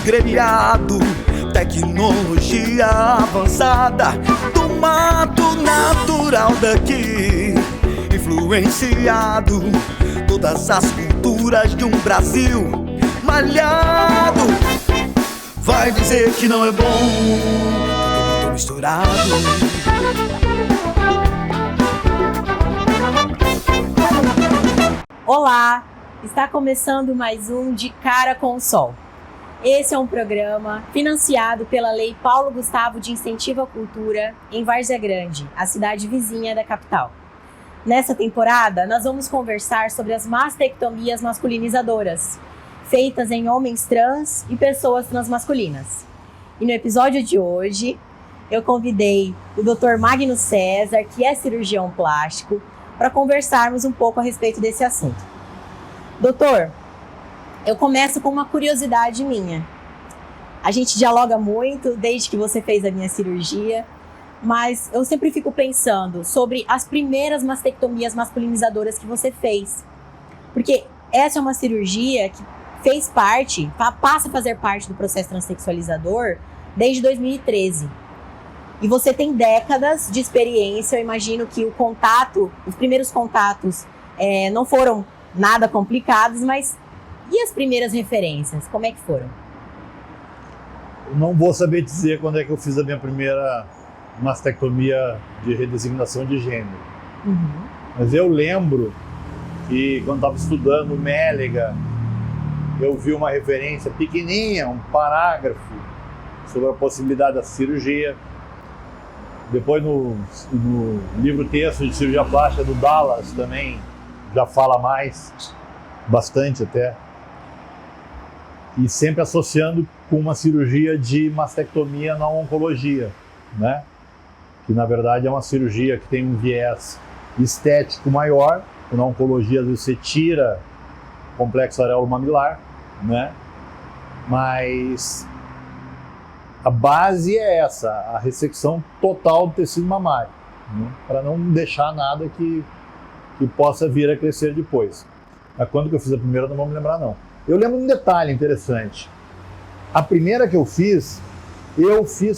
grelhado, tecnologia avançada do mato natural daqui, influenciado todas as culturas de um Brasil malhado. Vai dizer que não é bom, tá tudo misturado. Olá, está começando mais um De Cara com o Sol. Esse é um programa financiado pela Lei Paulo Gustavo de Incentivo à Cultura em Várzea Grande, a cidade vizinha da capital. Nessa temporada, nós vamos conversar sobre as mastectomias masculinizadoras, feitas em homens trans e pessoas transmasculinas. E no episódio de hoje, eu convidei o Dr. Magno César, que é cirurgião plástico, para conversarmos um pouco a respeito desse assunto. Doutor, eu começo com uma curiosidade minha. A gente dialoga muito desde que você fez a minha cirurgia, mas eu sempre fico pensando sobre as primeiras mastectomias masculinizadoras que você fez. Porque essa é uma cirurgia que fez parte, passa a fazer parte do processo transexualizador desde 2013. E você tem décadas de experiência. Eu imagino que os primeiros contatos não foram nada complicados, mas e as primeiras referências, como é que foram? Eu não vou saber dizer quando é que eu fiz a minha primeira mastectomia de redesignação de gênero. Mas eu lembro que quando estava estudando Mélega, eu vi uma referência pequenininha, um parágrafo sobre a possibilidade da cirurgia. Depois no livro texto de cirurgia plástica do Dallas também já fala mais, bastante até. E sempre associando com uma cirurgia de mastectomia na oncologia, né? Que na verdade é uma cirurgia que tem um viés estético maior. Na oncologia às vezes você tira o complexo areolo-mamilar, né? Mas a base é essa, a ressecção total do tecido mamário, né? Para não deixar nada que possa vir a crescer depois. Mas quando que eu fiz a primeira, não vou me lembrar não. Eu lembro de um detalhe interessante. A primeira que eu fiz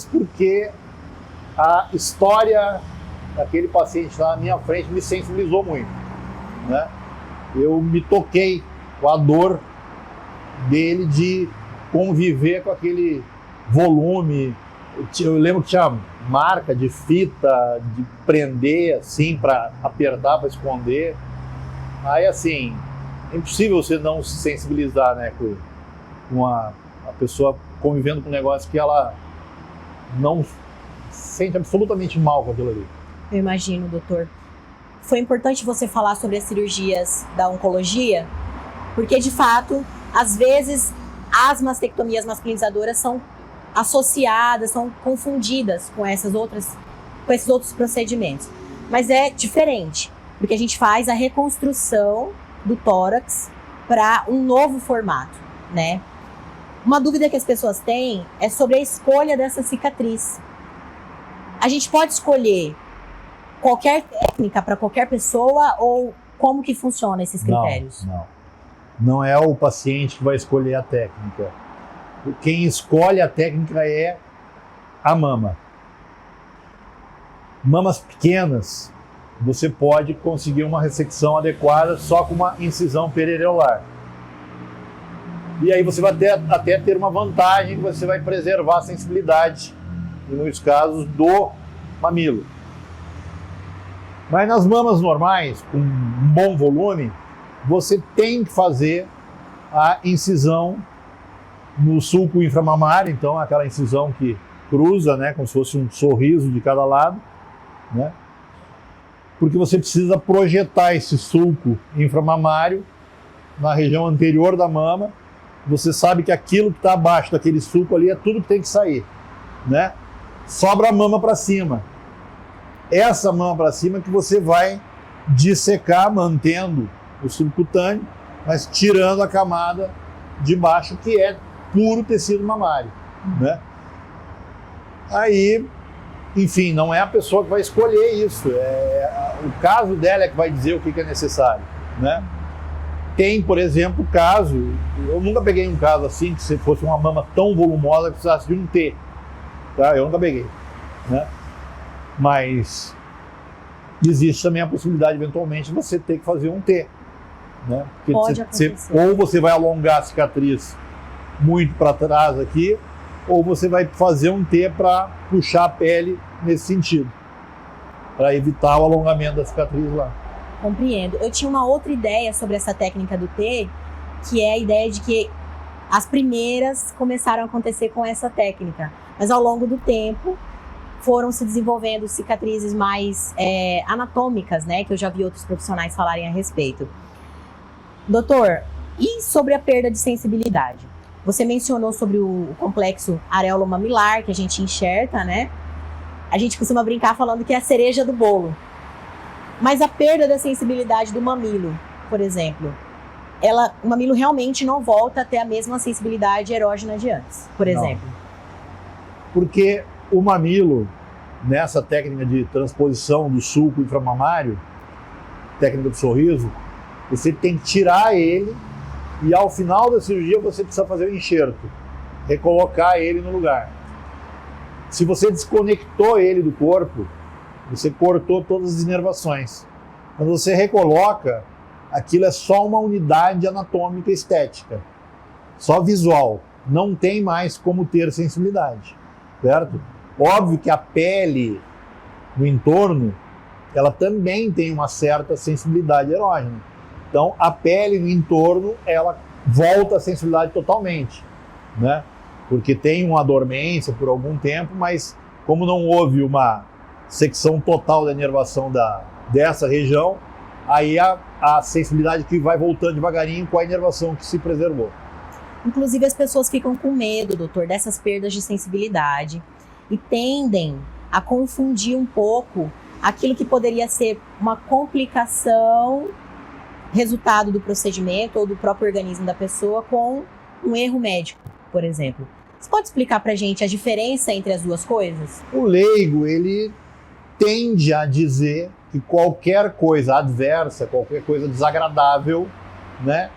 porque a história daquele paciente lá na minha frente me sensibilizou muito, né? Eu me toquei com a dor dele de conviver com aquele volume. Eu lembro que tinha marca de fita, de prender assim para apertar, para esconder. Aí assim, é impossível você não se sensibilizar, né, com a pessoa convivendo com um negócio que ela não sente absolutamente mal com aquilo ali. Eu imagino, doutor. Foi importante você falar sobre as cirurgias da oncologia, porque de fato, às vezes, as mastectomias masculinizadoras são associadas, são confundidas com esses outros procedimentos. Mas é diferente, porque a gente faz a reconstrução do tórax para um novo formato, né? Uma dúvida que as pessoas têm é sobre a escolha dessa cicatriz. A gente pode escolher qualquer técnica para qualquer pessoa ou como que funciona esses critérios? Não é o paciente que vai escolher a técnica. Quem escolhe a técnica é a mama. Mamas pequenas, você pode conseguir uma ressecção adequada só com uma incisão periareolar. E aí você vai até ter uma vantagem, que você vai preservar a sensibilidade, em muitos casos, do mamilo. Mas nas mamas normais, com um bom volume, você tem que fazer a incisão no sulco inframamário, então aquela incisão que cruza, né, como se fosse um sorriso de cada lado, né? Porque você precisa projetar esse sulco inframamário na região anterior da mama. Você sabe que aquilo que está abaixo daquele sulco ali é tudo que tem que sair, né? Sobra a mama para cima. Essa mama para cima que você vai dissecar, mantendo o subcutâneo, mas tirando a camada de baixo, que é puro tecido mamário, né? Aí, enfim, não é a pessoa que vai escolher isso, o caso dela é que vai dizer o que é necessário, né? tem, por exemplo, caso, eu nunca peguei um caso assim, que se fosse uma mama tão volumosa que precisasse de um T, tá? Eu nunca peguei, né? Mas existe também a possibilidade, eventualmente, de você ter que fazer um T, né? Porque Pode acontecer. ou você vai alongar a cicatriz muito para trás aqui, ou você vai fazer um T para puxar a pele nesse sentido, para evitar o alongamento da cicatriz lá. Compreendo. Eu tinha uma outra ideia sobre essa técnica do T, que é a ideia de que as primeiras começaram a acontecer com essa técnica, mas ao longo do tempo foram se desenvolvendo cicatrizes mais anatômicas, né, que eu já vi outros profissionais falarem a respeito. Doutor, e sobre a perda de sensibilidade? Você mencionou sobre o complexo areolo-mamilar, que a gente enxerta, né? A gente costuma brincar falando que é a cereja do bolo. Mas a perda da sensibilidade do mamilo, por exemplo, o mamilo realmente não volta a ter a mesma sensibilidade erógena de antes, por exemplo. Porque o mamilo, nessa técnica de transposição do sulco inframamário, técnica do sorriso, você tem que tirar ele e ao final da cirurgia você precisa fazer o enxerto, recolocar ele no lugar. Se você desconectou ele do corpo, você cortou todas as inervações. Quando você recoloca, aquilo é só uma unidade anatômica estética, só visual. Não tem mais como ter sensibilidade, certo? Óbvio que a pele no entorno, ela também tem uma certa sensibilidade erógena. Então, a pele no entorno, ela volta à sensibilidade totalmente, né? Porque tem uma dormência por algum tempo, mas como não houve uma secção total da inervação dessa região, aí a sensibilidade que vai voltando devagarinho com a inervação que se preservou. Inclusive as pessoas ficam com medo, doutor, dessas perdas de sensibilidade e tendem a confundir um pouco aquilo que poderia ser uma complicação resultado do procedimento ou do próprio organismo da pessoa com um erro médico, por exemplo. Você pode explicar pra gente a diferença entre as duas coisas? O leigo, ele tende a dizer que qualquer coisa adversa, qualquer coisa desagradável, né,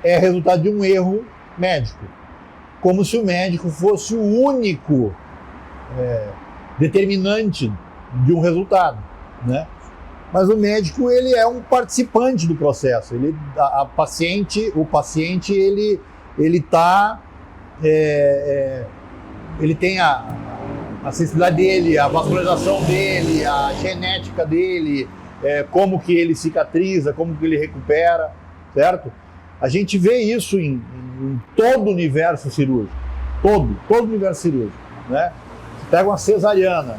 é resultado de um erro médico. Como se o médico fosse o único determinante de um resultado, né? Mas o médico, ele é um participante do processo. O paciente ele tem a sensibilidade dele, a vascularização dele, a genética dele, como que ele cicatriza, como que ele recupera, certo? A gente vê isso em todo o universo cirúrgico, todo o universo cirúrgico, né? Você pega uma cesariana,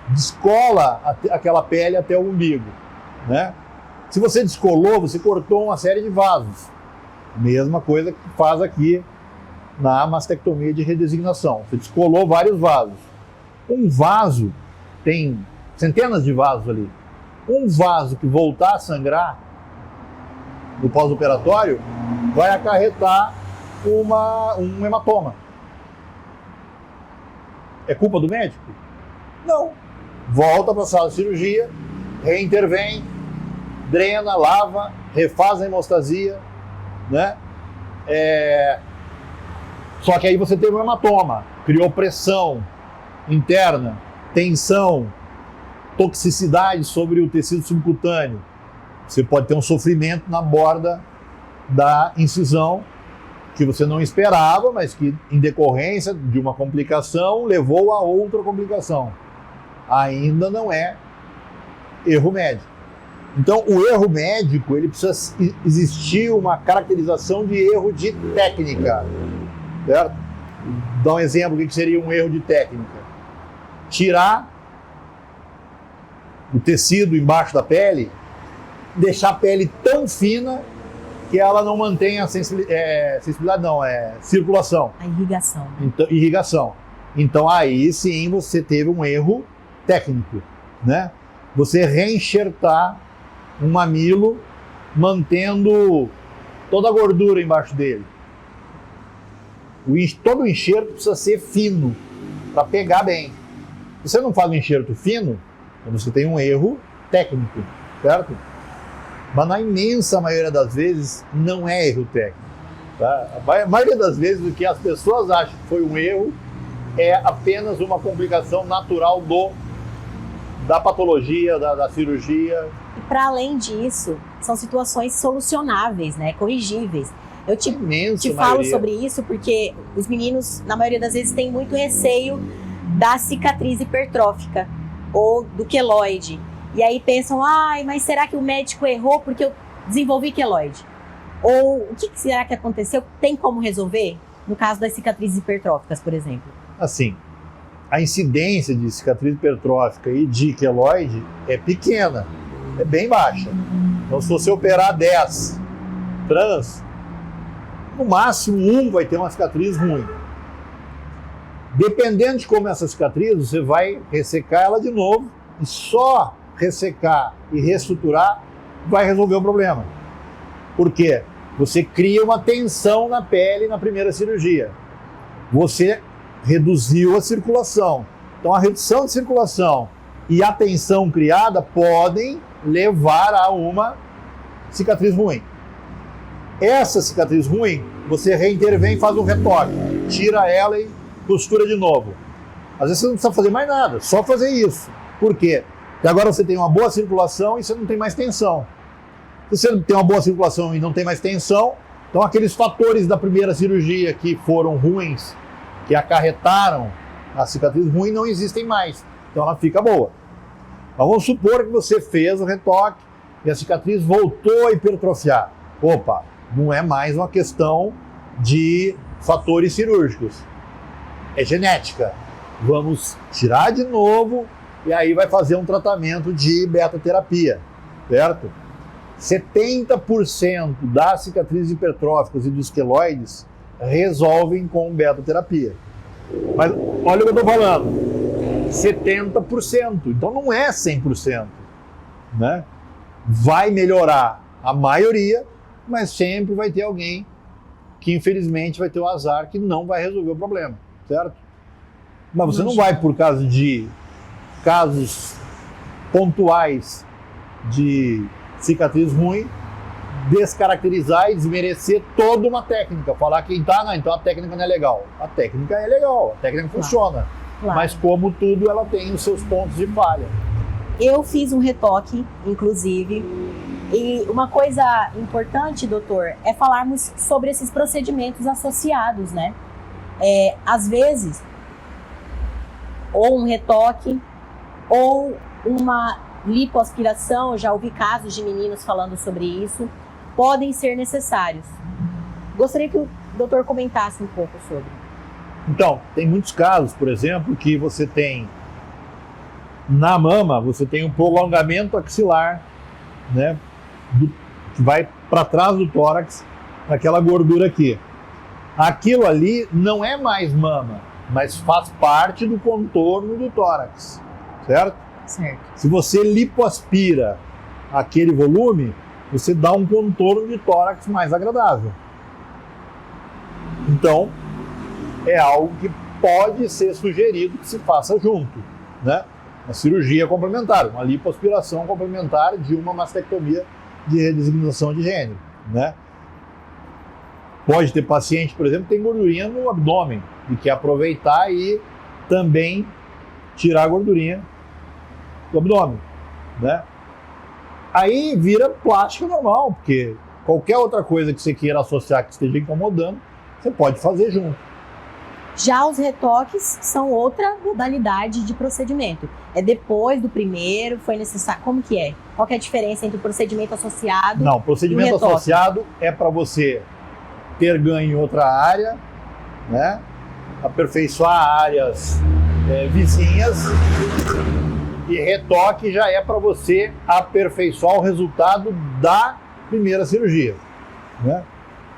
descola aquela pele até o umbigo, né? Se você descolou, você cortou uma série de vasos. Mesma coisa que faz aqui na mastectomia de redesignação. Você descolou vários vasos. Um vaso, tem centenas de vasos ali. Um vaso que voltar a sangrar no pós-operatório vai acarretar um hematoma. É culpa do médico? Não. Volta para a sala de cirurgia, reintervém, drena, lava, refaz a hemostasia, né? Só que aí você teve um hematoma, criou pressão interna, tensão, toxicidade sobre o tecido subcutâneo. Você pode ter um sofrimento na borda da incisão que você não esperava, mas que em decorrência de uma complicação levou a outra complicação. Ainda não é erro médico. Então, o erro médico, ele precisa existir uma caracterização de erro de técnica, certo? Dá um exemplo do que seria um erro de técnica. Tirar o tecido embaixo da pele, deixar a pele tão fina que ela não mantém a sensibilidade, circulação. A irrigação. Então, irrigação. Então, aí sim você teve um erro técnico, né? Você reenxertar um mamilo mantendo toda a gordura embaixo dele. Todo o enxerto precisa ser fino para pegar bem. Se você não faz um enxerto fino, você tem um erro técnico, certo? Mas na imensa maioria das vezes não é erro técnico. Tá? A maioria das vezes o que as pessoas acham que foi um erro é apenas uma complicação natural da patologia, da cirurgia. E para além disso, são situações solucionáveis, né? Corrigíveis. Eu te falo sobre isso porque os meninos, na maioria das vezes, têm muito receio da cicatriz hipertrófica ou do queloide. E aí pensam, mas será que o médico errou porque eu desenvolvi queloide? Ou o que será que aconteceu? Tem como resolver? No caso das cicatrizes hipertróficas, por exemplo. Assim, a incidência de cicatriz hipertrófica e de queloide é pequena, é bem baixa. Então, se você operar 10 trans, no máximo um vai ter uma cicatriz ruim. Dependendo de como é essa cicatriz, você vai ressecar ela de novo e só ressecar e reestruturar vai resolver o problema. Por quê? Você cria uma tensão na pele na primeira cirurgia. Você reduziu a circulação. Então a redução de circulação e a tensão criada podem levar a uma cicatriz ruim. Essa cicatriz ruim, você reintervém e faz um retoque. Tira ela e costura de novo. Às vezes você não precisa fazer mais nada, só fazer isso. Por quê? Porque agora você tem uma boa circulação e você não tem mais tensão. Se você tem uma boa circulação e não tem mais tensão, então aqueles fatores da primeira cirurgia que foram ruins, que acarretaram a cicatriz ruim, não existem mais. Então ela fica boa. Mas vamos supor que você fez o retoque e a cicatriz voltou a hipertrofiar. Opa, não é mais uma questão de fatores cirúrgicos. É genética. Vamos tirar de novo e aí vai fazer um tratamento de beta-terapia, certo? 70% das cicatrizes hipertróficas e dos queloides resolvem com beta-terapia. Mas olha o que eu estou falando, 70%, então não é 100%, né? Vai melhorar a maioria, mas sempre vai ter alguém que infelizmente vai ter o azar que não vai resolver o problema, certo? Mas você não vai, por causa de casos pontuais de cicatriz ruim, descaracterizar e desmerecer toda uma técnica. Falar que não, então a técnica não é legal. A técnica é legal, a técnica funciona. Claro. Mas como tudo, ela tem os seus pontos de falha. Eu fiz um retoque, inclusive, e uma coisa importante, doutor, é falarmos sobre esses procedimentos associados, né? Às vezes, ou um retoque, ou uma lipoaspiração, eu já ouvi casos de meninos falando sobre isso, podem ser necessários. Gostaria que o doutor comentasse um pouco sobre. Então, tem muitos casos, por exemplo, que você tem na mama, você tem um prolongamento axilar, né, que vai para trás do tórax, aquela gordura aqui. Aquilo ali não é mais mama, mas faz parte do contorno do tórax, certo? Certo. Se você lipoaspira aquele volume, você dá um contorno de tórax mais agradável. Então, é algo que pode ser sugerido que se faça junto, né? Uma cirurgia complementar, uma lipoaspiração complementar de uma mastectomia de redesignação de gênero, né? Pode ter paciente, por exemplo, que tem gordurinha no abdômen e quer aproveitar e também tirar a gordurinha do abdômen, né? Aí vira plástica normal, porque qualquer outra coisa que você queira associar que esteja incomodando, você pode fazer junto. Já os retoques são outra modalidade de procedimento. É depois do primeiro, foi necessário. Como que é? Qual que é a diferença entre o procedimento associado e o procedimento associado é para você ter ganho em outra área, né? Aperfeiçoar áreas vizinhas. E retoque já é para você aperfeiçoar o resultado da primeira cirurgia, né?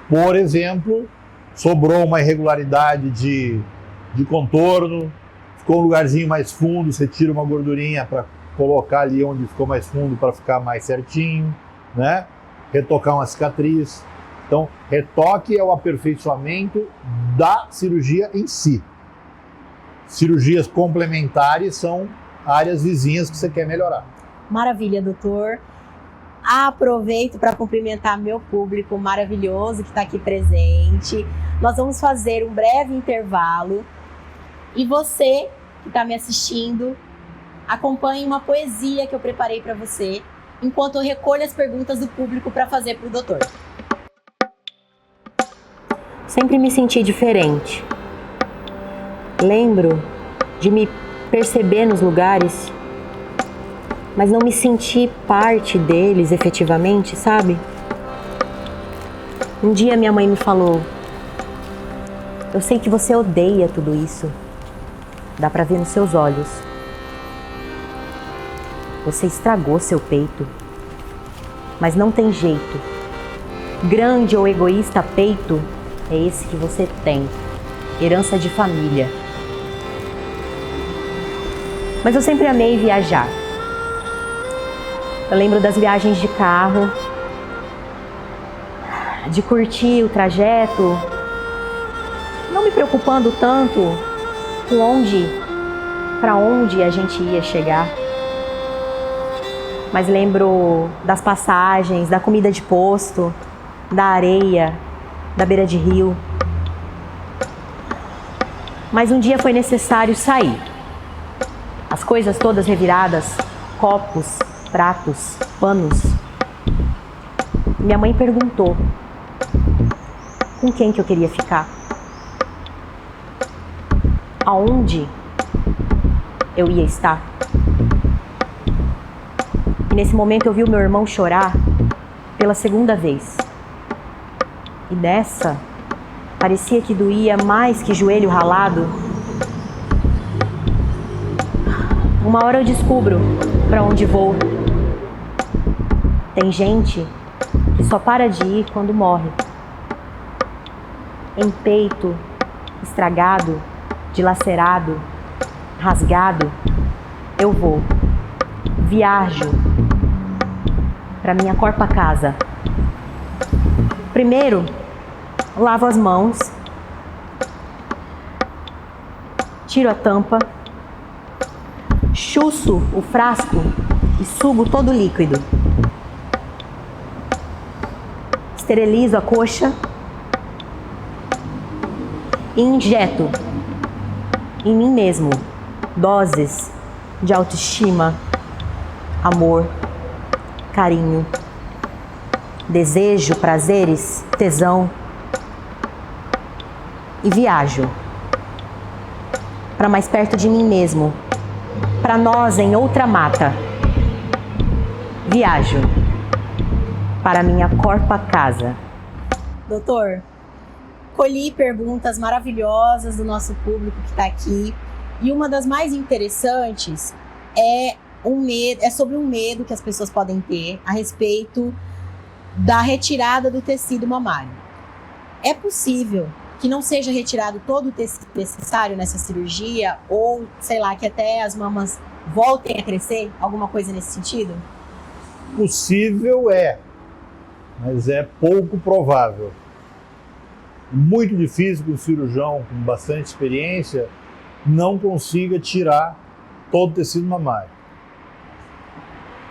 Por exemplo, sobrou uma irregularidade de contorno, ficou um lugarzinho mais fundo, você tira uma gordurinha para colocar ali onde ficou mais fundo para ficar mais certinho, né? Retocar uma cicatriz. Então, retoque é o aperfeiçoamento da cirurgia em si. Cirurgias complementares são áreas vizinhas que você quer melhorar. Maravilha, doutor. Aproveito para cumprimentar meu público maravilhoso que está aqui presente. Nós vamos fazer um breve intervalo e você que está me assistindo, acompanhe uma poesia que eu preparei para você enquanto eu recolho as perguntas do público para fazer para o doutor. Sempre me senti diferente. Lembro de me perceber nos lugares, mas não me senti parte deles efetivamente, sabe? Um dia minha mãe me falou: eu sei que você odeia tudo isso. Dá pra ver nos seus olhos. Você estragou seu peito. Mas não tem jeito. Grande ou egoísta peito é esse que você tem. Herança de família. Mas eu sempre amei viajar. Eu lembro das viagens de carro, de curtir o trajeto, não me preocupando tanto com para onde a gente ia chegar. Mas lembro das passagens, da comida de posto, da areia, da beira de rio. Mas um dia foi necessário sair. As coisas todas reviradas, copos, pratos, panos. Minha mãe perguntou com quem que eu queria ficar. Aonde eu ia estar. E nesse momento eu vi o meu irmão chorar pela segunda vez. E nessa, parecia que doía mais que joelho ralado. Uma hora eu descubro para onde vou. Tem gente que só para de ir quando morre. Em peito estragado, dilacerado, rasgado, eu vou. Viajo para minha corpa casa. Primeiro, lavo as mãos, tiro a tampa, chuço o frasco e sugo todo o líquido. Esterilizo a coxa e injeto em mim mesmo doses de autoestima, amor, carinho, desejo, prazeres, tesão. E viajo para mais perto de mim mesmo, para nós em outra mata. Viajo para minha corpa casa. Doutor, colhi perguntas maravilhosas do nosso público que está aqui e uma das mais interessantes é sobre um medo que as pessoas podem ter a respeito da retirada do tecido mamário. É possível que não seja retirado todo o tecido necessário nessa cirurgia ou, sei lá, que até as mamas voltem a crescer? Alguma coisa nesse sentido? Possível é, mas é pouco provável. Muito difícil que um cirurgião com bastante experiência não consiga tirar todo o tecido mamário.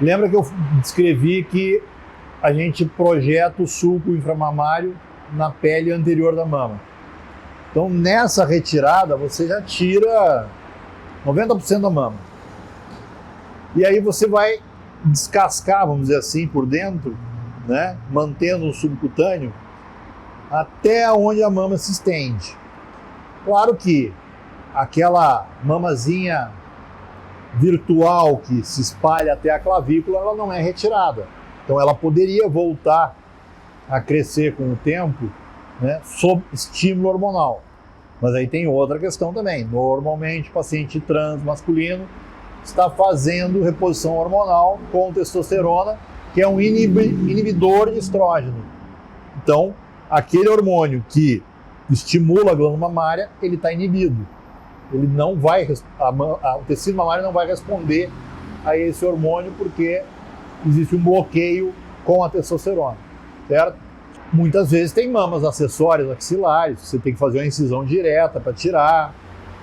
Lembra que eu descrevi que a gente projeta o sulco inframamário na pele anterior da mama. Então, nessa retirada, você já tira 90% da mama. E aí você vai descascar, vamos dizer assim, por dentro, né? Mantendo o subcutâneo até onde a mama se estende. Claro que aquela mamazinha virtual que se espalha até a clavícula, ela não é retirada. Então ela poderia voltar a crescer com o tempo, né, sob estímulo hormonal. Mas aí tem outra questão também. Normalmente o paciente trans masculino está fazendo reposição hormonal com testosterona, que é um inibidor de estrógeno. Então, aquele hormônio que estimula a glândula mamária, ele está inibido. Ele não vai, o tecido mamário não vai responder a esse hormônio porque existe um bloqueio com a testosterona, certo? Muitas vezes tem mamas acessórias axilares, você tem que fazer uma incisão direta para tirar,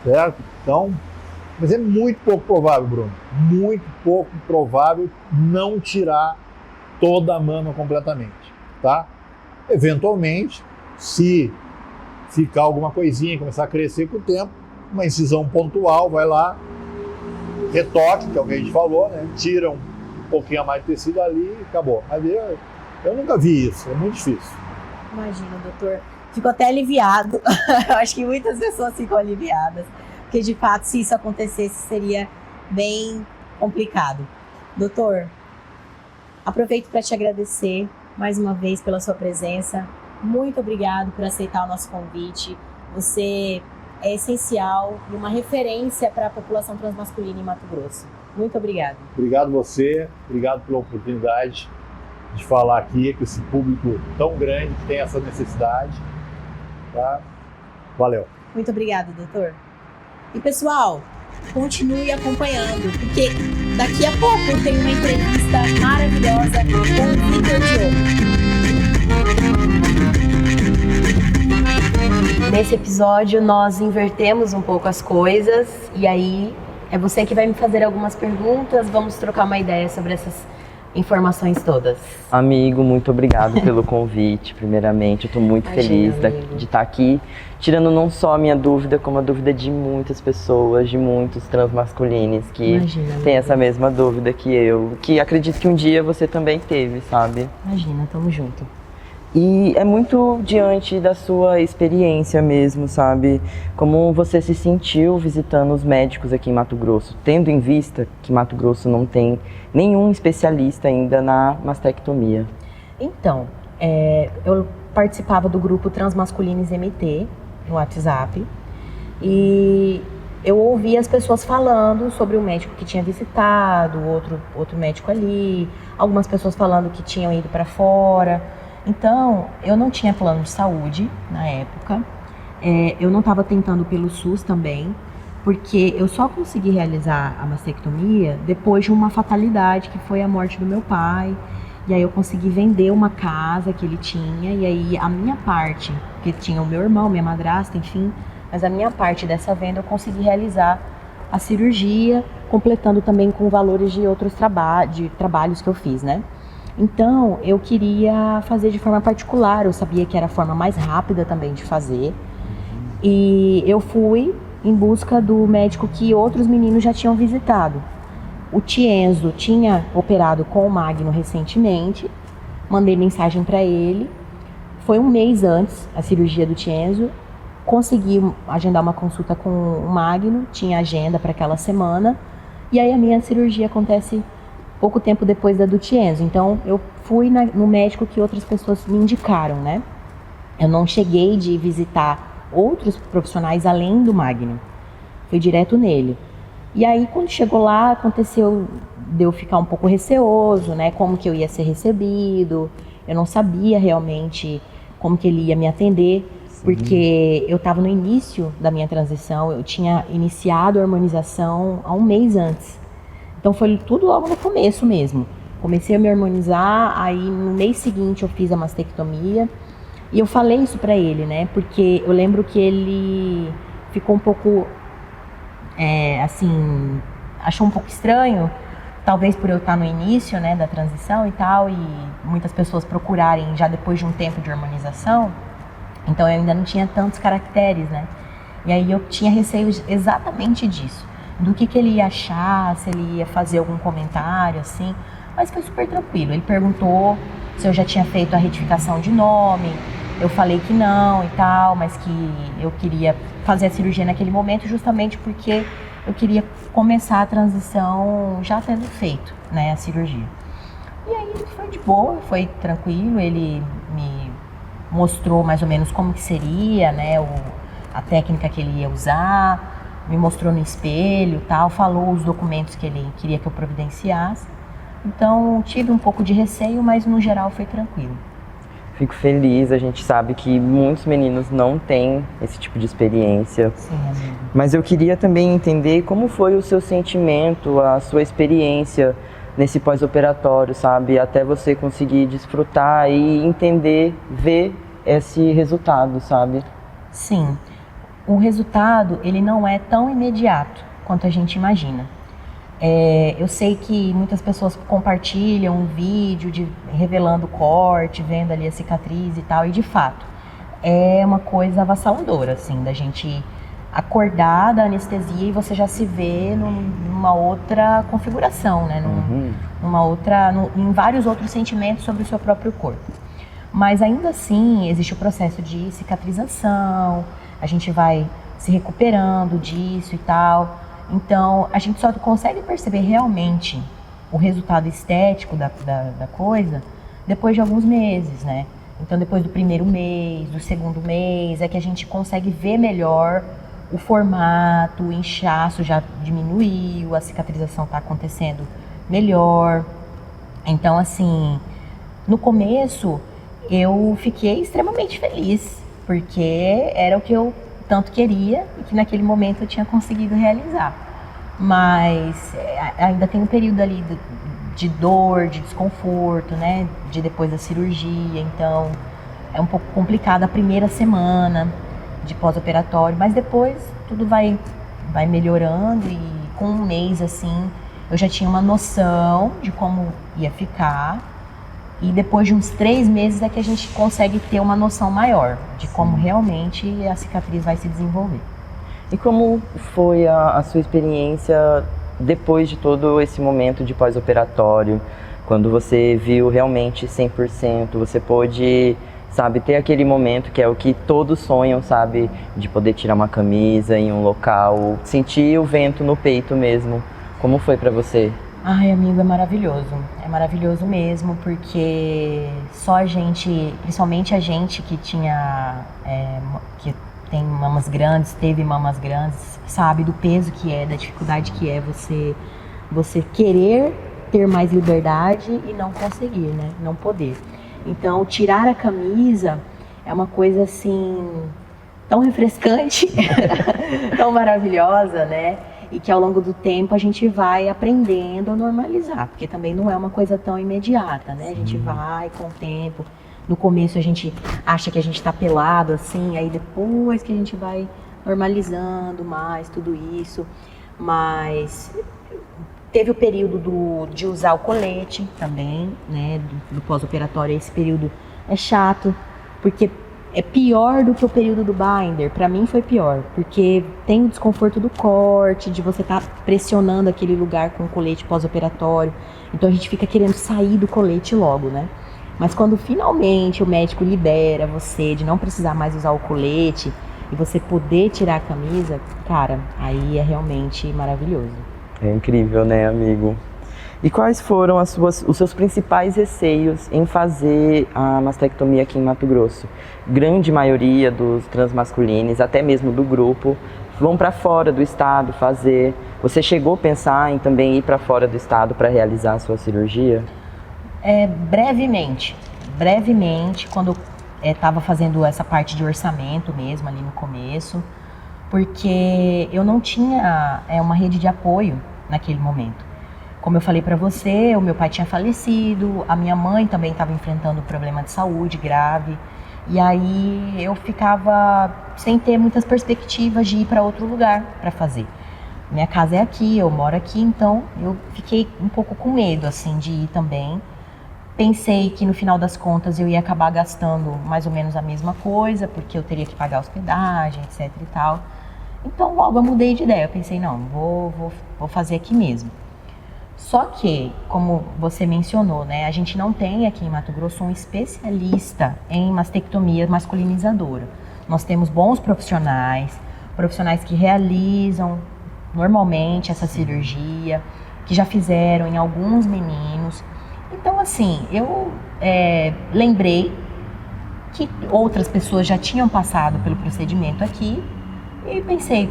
certo? Então, mas é muito pouco provável, Bruno, muito pouco provável não tirar toda a mama completamente, tá? Eventualmente, se ficar alguma coisinha, começar a crescer com o tempo, uma incisão pontual, vai lá, retoque, que é o que a gente falou, né? Tira um pouquinho a mais de tecido ali e acabou. Mas eu nunca vi isso, é muito difícil. Imagina, doutor. Fico até aliviado. Eu acho que muitas pessoas ficam aliviadas, porque de fato, se isso acontecesse, seria bem complicado. Doutor, aproveito para te agradecer mais uma vez pela sua presença. Muito obrigado por aceitar o nosso convite. Você é essencial e uma referência para a população transmasculina em Mato Grosso. Muito obrigado. Obrigado você, obrigado pela oportunidade de falar aqui com esse público tão grande que tem essa necessidade. Tá? Valeu. Muito obrigado, doutor. E pessoal, continue acompanhando, porque daqui a pouco tem uma entrevista maravilhosa com o Vitor Diogo. Nesse episódio nós invertemos um pouco as coisas e aí é você que vai me fazer algumas perguntas, vamos trocar uma ideia sobre essas informações todas. Amigo, muito obrigado pelo convite, primeiramente. Eu estou muito feliz de estar aqui, tirando não só a minha dúvida, como a dúvida de muitas pessoas, de muitos transmasculinos que têm essa mesma dúvida que eu, que acredito que um dia você também teve, sabe? Imagina, tamo junto. E é muito diante da sua experiência mesmo, sabe? Como você se sentiu visitando os médicos aqui em Mato Grosso, tendo em vista que Mato Grosso não tem nenhum especialista ainda na mastectomia. Então, eu participava do grupo Transmasculinos MT no WhatsApp e eu ouvi as pessoas falando sobre o médico que tinha visitado, outro médico ali, algumas pessoas falando que tinham ido para fora. Então, eu não tinha plano de saúde na época, eu não estava tentando pelo SUS também, porque eu só consegui realizar a mastectomia depois de uma fatalidade, que foi a morte do meu pai. E aí eu consegui vender uma casa que ele tinha, e aí a minha parte, que tinha o meu irmão, minha madrasta, enfim, mas a minha parte dessa venda eu consegui realizar a cirurgia, completando também com valores de outros trabalhos que eu fiz, né? Então, eu queria fazer de forma particular, eu sabia que era a forma mais rápida também de fazer. E eu fui em busca do médico que outros meninos já tinham visitado. O Tienzo tinha operado com o Magno recentemente, mandei mensagem para ele. Foi um mês antes a cirurgia do Tienzo, consegui agendar uma consulta com o Magno, tinha agenda para aquela semana. E aí a minha cirurgia acontece pouco tempo depois da do Tienzo. Então, eu fui no médico que outras pessoas me indicaram, né? Eu não cheguei de visitar outros profissionais além do Magno. Fui direto nele. E aí, quando chegou lá, aconteceu de eu ficar um pouco receoso, né? Como que eu ia ser recebido. Eu não sabia realmente como que ele ia me atender. Sim. Porque eu estava no início da minha transição. Eu tinha iniciado a hormonização há um mês antes. Então foi tudo logo no começo mesmo. Comecei a me hormonizar, aí no mês seguinte eu fiz a mastectomia. E eu falei isso pra ele, né? Porque eu lembro que ele ficou um pouco, achou um pouco estranho. Talvez por eu estar no início, né, da transição e tal. E muitas pessoas procurarem já depois de um tempo de hormonização. Então eu ainda não tinha tantos caracteres, né? E aí eu tinha receio exatamente disso. Do que ele ia achar, se ele ia fazer algum comentário, assim. Mas foi super tranquilo. Ele perguntou se eu já tinha feito a retificação de nome. Eu falei que não e tal, mas que eu queria fazer a cirurgia naquele momento justamente porque eu queria começar a transição já tendo feito, né, a cirurgia. E aí foi de boa, foi tranquilo. Ele me mostrou mais ou menos como que seria, né, a técnica que ele ia usar. Me mostrou no espelho e tal, falou os documentos que ele queria que eu providenciasse. Então, tive um pouco de receio, mas no geral foi tranquilo. Fico feliz, a gente sabe que muitos meninos não têm esse tipo de experiência. Sim, amigo. Mas eu queria também entender como foi o seu sentimento, a sua experiência nesse pós-operatório, sabe? Até você conseguir desfrutar e entender, ver esse resultado, sabe? Sim. O resultado, ele não é tão imediato quanto a gente imagina. Eu sei que muitas pessoas compartilham um vídeo revelando o corte, vendo ali a cicatriz e tal, e de fato, é uma coisa avassaladora, assim, da gente acordar da anestesia e você já se vê numa outra configuração, né? Em vários outros sentimentos sobre o seu próprio corpo. Mas ainda assim, existe o processo de cicatrização, a gente vai se recuperando disso e tal. Então, a gente só consegue perceber realmente o resultado estético da coisa depois de alguns meses, né? Então, depois do primeiro mês, do segundo mês, é que a gente consegue ver melhor o formato, o inchaço já diminuiu, a cicatrização está acontecendo melhor. Então, assim, no começo, eu fiquei extremamente feliz, porque era o que eu tanto queria e que naquele momento eu tinha conseguido realizar. Mas ainda tem um período ali de dor, de desconforto, né? De depois da cirurgia, então é um pouco complicado a primeira semana de pós-operatório, mas depois tudo vai melhorando e com um mês assim eu já tinha uma noção de como ia ficar. E depois de uns 3 meses é que a gente consegue ter uma noção maior de como realmente a cicatriz vai se desenvolver. E como foi a sua experiência depois de todo esse momento de pós-operatório? Quando você viu realmente 100%, você pôde, sabe, ter aquele momento que é o que todos sonham, sabe? De poder tirar uma camisa em um local, sentir o vento no peito mesmo. Como foi pra você? Ai, amigo, é maravilhoso mesmo, porque só a gente, principalmente a gente que que tem mamas grandes, teve mamas grandes, sabe do peso que é, da dificuldade que é você querer ter mais liberdade e não conseguir, né, não poder. Então, tirar a camisa é uma coisa assim, tão refrescante, tão maravilhosa, né? E que ao longo do tempo a gente vai aprendendo a normalizar, porque também não é uma coisa tão imediata, né? A gente vai com o tempo. No começo a gente acha que a gente tá pelado assim, aí depois que a gente vai normalizando mais tudo isso. Mas teve o período de usar o colete também, né? Do pós-operatório. Esse período é chato, porque é pior do que o período do binder. Pra mim foi pior, porque tem o desconforto do corte, de você estar pressionando aquele lugar com o colete pós-operatório. Então a gente fica querendo sair do colete logo, né? Mas quando finalmente o médico libera você de não precisar mais usar o colete e você poder tirar a camisa, cara, aí é realmente maravilhoso. É incrível, né, amigo? E quais foram os seus principais receios em fazer a mastectomia aqui em Mato Grosso? Grande maioria dos transmasculinos, até mesmo do grupo, vão para fora do estado fazer. Você chegou a pensar em também ir para fora do estado para realizar a sua cirurgia? Brevemente, quando eu estava fazendo essa parte de orçamento mesmo ali no começo, porque eu não tinha uma rede de apoio naquele momento. Como eu falei para você, o meu pai tinha falecido, a minha mãe também estava enfrentando um problema de saúde grave, e aí eu ficava sem ter muitas perspectivas de ir para outro lugar para fazer. Minha casa é aqui, eu moro aqui, então eu fiquei um pouco com medo assim de ir também. Pensei que no final das contas eu ia acabar gastando mais ou menos a mesma coisa, porque eu teria que pagar hospedagem, etc e tal. Então logo eu mudei de ideia, eu pensei, não, vou fazer aqui mesmo. Só que, como você mencionou, né, a gente não tem aqui em Mato Grosso um especialista em mastectomia masculinizadora. Nós temos bons profissionais que realizam normalmente essa cirurgia, que já fizeram em alguns meninos. Então, assim, eu lembrei que outras pessoas já tinham passado pelo procedimento aqui e pensei,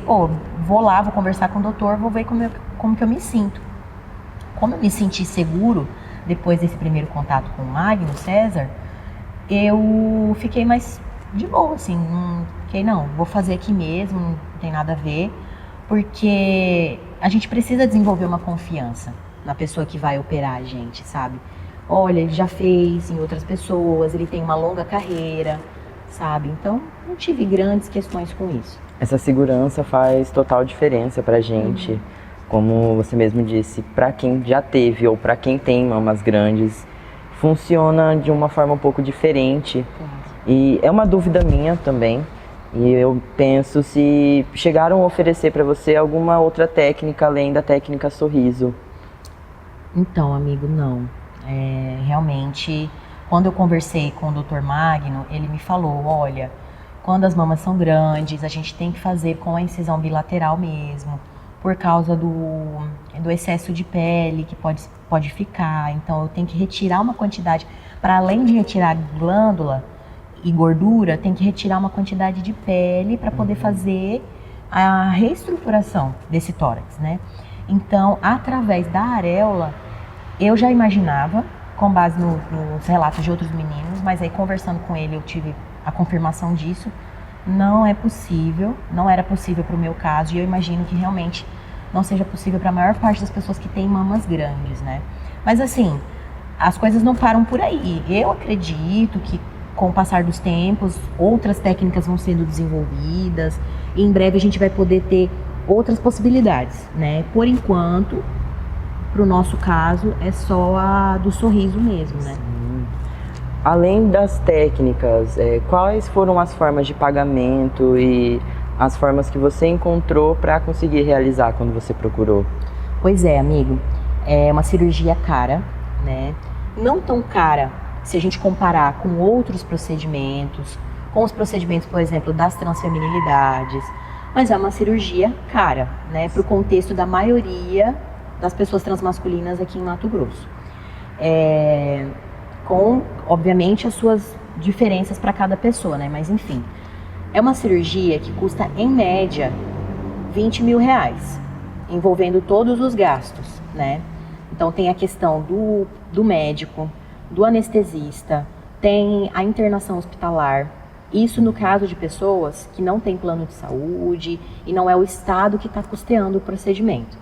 vou lá, vou conversar com o doutor, vou ver como que eu me sinto. Como eu me senti seguro depois desse primeiro contato com o Magno César, eu fiquei mais de boa, assim, não, vou fazer aqui mesmo, não tem nada a ver, porque a gente precisa desenvolver uma confiança na pessoa que vai operar a gente, sabe? Olha, ele já fez em outras pessoas, ele tem uma longa carreira, sabe? Então, não tive grandes questões com isso. Essa segurança faz total diferença pra gente. como você mesmo disse, para quem já teve ou para quem tem mamas grandes, funciona de uma forma um pouco diferente. E é uma dúvida minha também. E eu penso se chegaram a oferecer para você alguma outra técnica além da técnica sorriso. Então, amigo, não. Realmente, quando eu conversei com o Dr. Magno, ele me falou, olha, quando as mamas são grandes, a gente tem que fazer com a incisão bilateral mesmo, por causa do excesso de pele que pode ficar. Então, eu tenho que retirar uma quantidade, para além de retirar glândula e gordura, tem que retirar uma quantidade de pele para poder fazer a reestruturação desse tórax, né? Então, através da areola, eu já imaginava, com base nos relatos de outros meninos, mas aí conversando com ele eu tive a confirmação disso. Não é possível, não era possível para o meu caso, e eu imagino que realmente não seja possível para a maior parte das pessoas que têm mamas grandes, né? Mas assim, as coisas não param por aí. Eu acredito que com o passar dos tempos, outras técnicas vão sendo desenvolvidas e em breve a gente vai poder ter outras possibilidades, né? Por enquanto, para o nosso caso, é só a do sorriso mesmo, né? Sim. Além das técnicas, quais foram as formas de pagamento e as formas que você encontrou para conseguir realizar quando você procurou? Pois é, amigo, é uma cirurgia cara, né? Não tão cara se a gente comparar com outros procedimentos, com os procedimentos, por exemplo, das transfeminilidades, mas é uma cirurgia cara, né? Para o contexto da maioria das pessoas transmasculinas aqui em Mato Grosso. Com, obviamente, as suas diferenças para cada pessoa, né? Mas enfim, é uma cirurgia que custa, em média, R$20 mil, envolvendo todos os gastos, né? Então tem a questão do médico, do anestesista, tem a internação hospitalar. Isso no caso de pessoas que não têm plano de saúde e não é o Estado que está custeando o procedimento.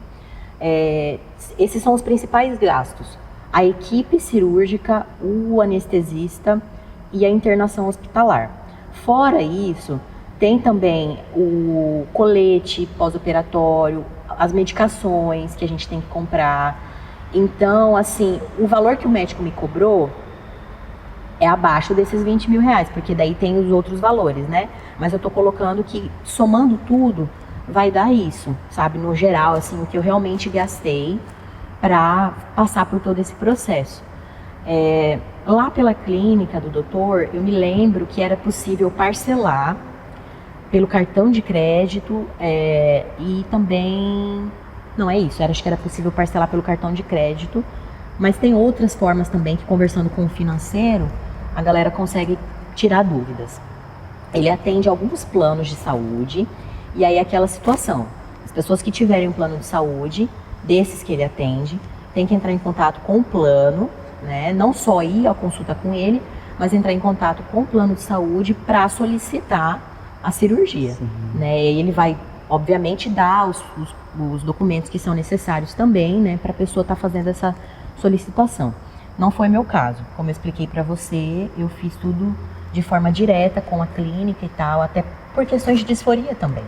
Esses são os principais gastos. A equipe cirúrgica, o anestesista e a internação hospitalar. Fora isso, tem também o colete pós-operatório, as medicações que a gente tem que comprar. Então, assim, o valor que o médico me cobrou é abaixo desses R$20 mil, porque daí tem os outros valores, né? Mas eu tô colocando que, somando tudo, vai dar isso, sabe? No geral, assim, o que eu realmente gastei para passar por todo esse processo. Lá pela clínica do doutor, eu me lembro que era possível parcelar pelo cartão de crédito e também... Não é isso, acho que era possível parcelar pelo cartão de crédito, mas tem outras formas também que, conversando com o financeiro, a galera consegue tirar dúvidas. Ele atende alguns planos de saúde, e aí aquela situação, as pessoas que tiverem um plano de saúde, desses que ele atende, tem que entrar em contato com o plano, né? Não só ir à consulta com ele, mas entrar em contato com o plano de saúde para solicitar a cirurgia, né? E ele vai, obviamente, dar os documentos que são necessários também, né, para a pessoa estar fazendo essa solicitação. Não foi meu caso. Como eu expliquei para você, eu fiz tudo de forma direta com a clínica e tal, até por questões de disforia também,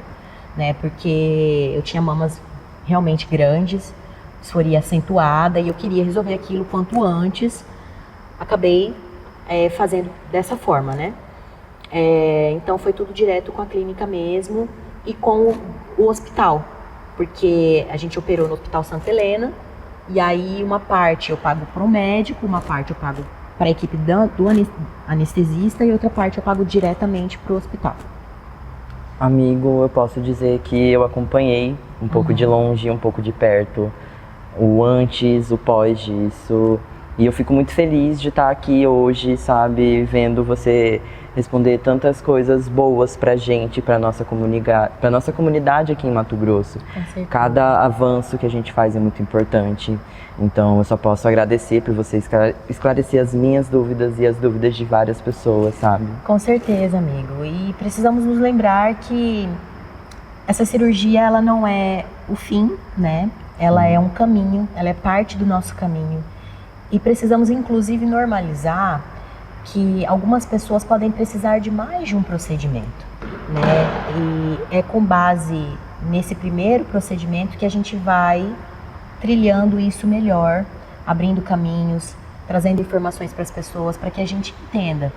né, porque eu tinha mamas realmente grandes, disforia acentuada, e eu queria resolver aquilo quanto antes. Acabei fazendo dessa forma, né. Então foi tudo direto com a clínica mesmo e com o hospital, porque a gente operou no Hospital Santa Helena, e aí uma parte eu pago para o médico, uma parte eu pago para a equipe do anestesista e outra parte eu pago diretamente para o hospital. Amigo, eu posso dizer que eu acompanhei um pouco de longe, um pouco de perto, o antes, o pós disso, e eu fico muito feliz de estar aqui hoje, sabe, vendo você responder tantas coisas boas pra gente, pra nossa comunidade aqui em Mato Grosso. Cada avanço que a gente faz é muito importante. Então eu só posso agradecer por você esclarecer as minhas dúvidas e as dúvidas de várias pessoas, sabe? Com certeza, amigo. E precisamos nos lembrar que essa cirurgia, ela não é o fim, né? Ela é um caminho, ela é parte do nosso caminho. E precisamos, inclusive, normalizar que algumas pessoas podem precisar de mais de um procedimento, né? E é com base nesse primeiro procedimento que a gente vai trilhando isso melhor, abrindo caminhos, trazendo informações para as pessoas, para que a gente entenda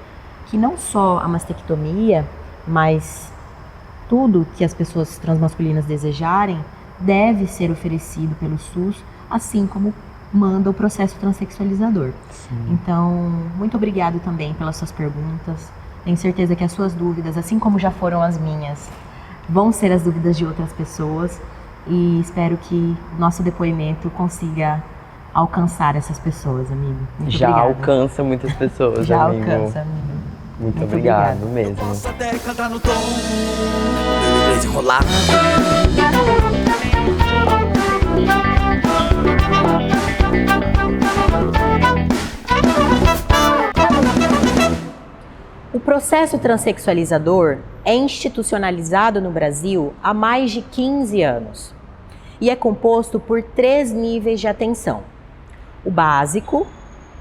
que não só a mastectomia, mas tudo que as pessoas transmasculinas desejarem deve ser oferecido pelo SUS, assim como manda o processo transexualizador. Sim. Então, muito obrigado também pelas suas perguntas. Tenho certeza que as suas dúvidas, assim como já foram as minhas, vão ser as dúvidas de outras pessoas, e espero que nosso depoimento consiga alcançar essas pessoas, amigo. Muito já obrigada. Alcança muitas pessoas, já amigo. Alcança, amigo. Muito obrigado mesmo. Eu posso até cantar no tom, meu inglês enrolar. O processo transexualizador é institucionalizado no Brasil há mais de 15 anos e é composto por 3 níveis de atenção: o básico,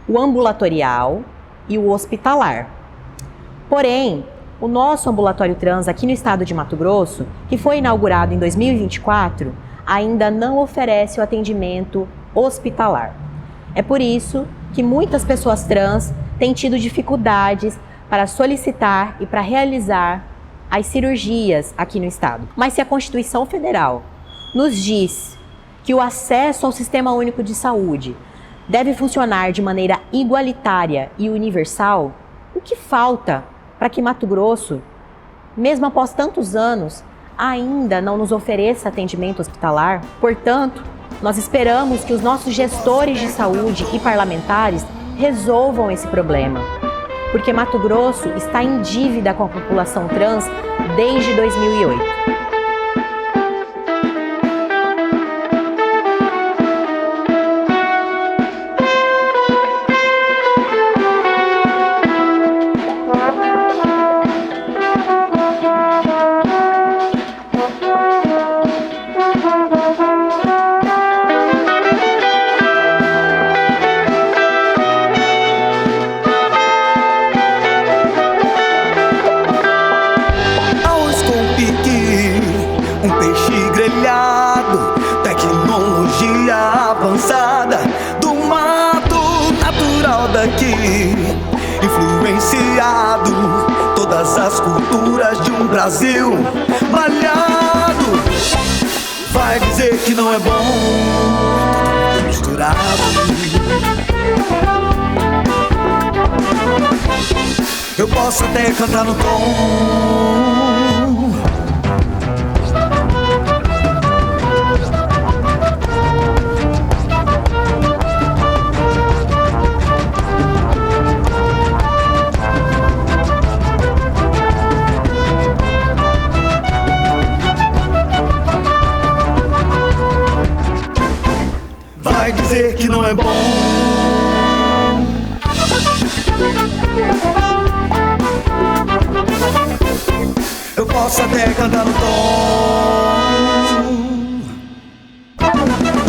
o ambulatorial e o hospitalar. Porém, o nosso ambulatório trans aqui no estado de Mato Grosso, que foi inaugurado em 2024, ainda não oferece o atendimento hospitalar. É por isso que muitas pessoas trans têm tido dificuldades para solicitar e para realizar as cirurgias aqui no estado. Mas se a Constituição Federal nos diz que o acesso ao Sistema Único de Saúde deve funcionar de maneira igualitária e universal, o que falta para que Mato Grosso, mesmo após tantos anos, ainda não nos ofereça atendimento hospitalar? Portanto, nós esperamos que os nossos gestores de saúde e parlamentares resolvam esse problema, porque Mato Grosso está em dívida com a população trans desde 2008. Tecnologia avançada do mato natural daqui, influenciado todas as culturas de um Brasil malhado. Vai dizer que não é bom, tudo misturado. Eu posso até cantar no tom. Vai dizer que não é bom. Eu posso até cantar no tom.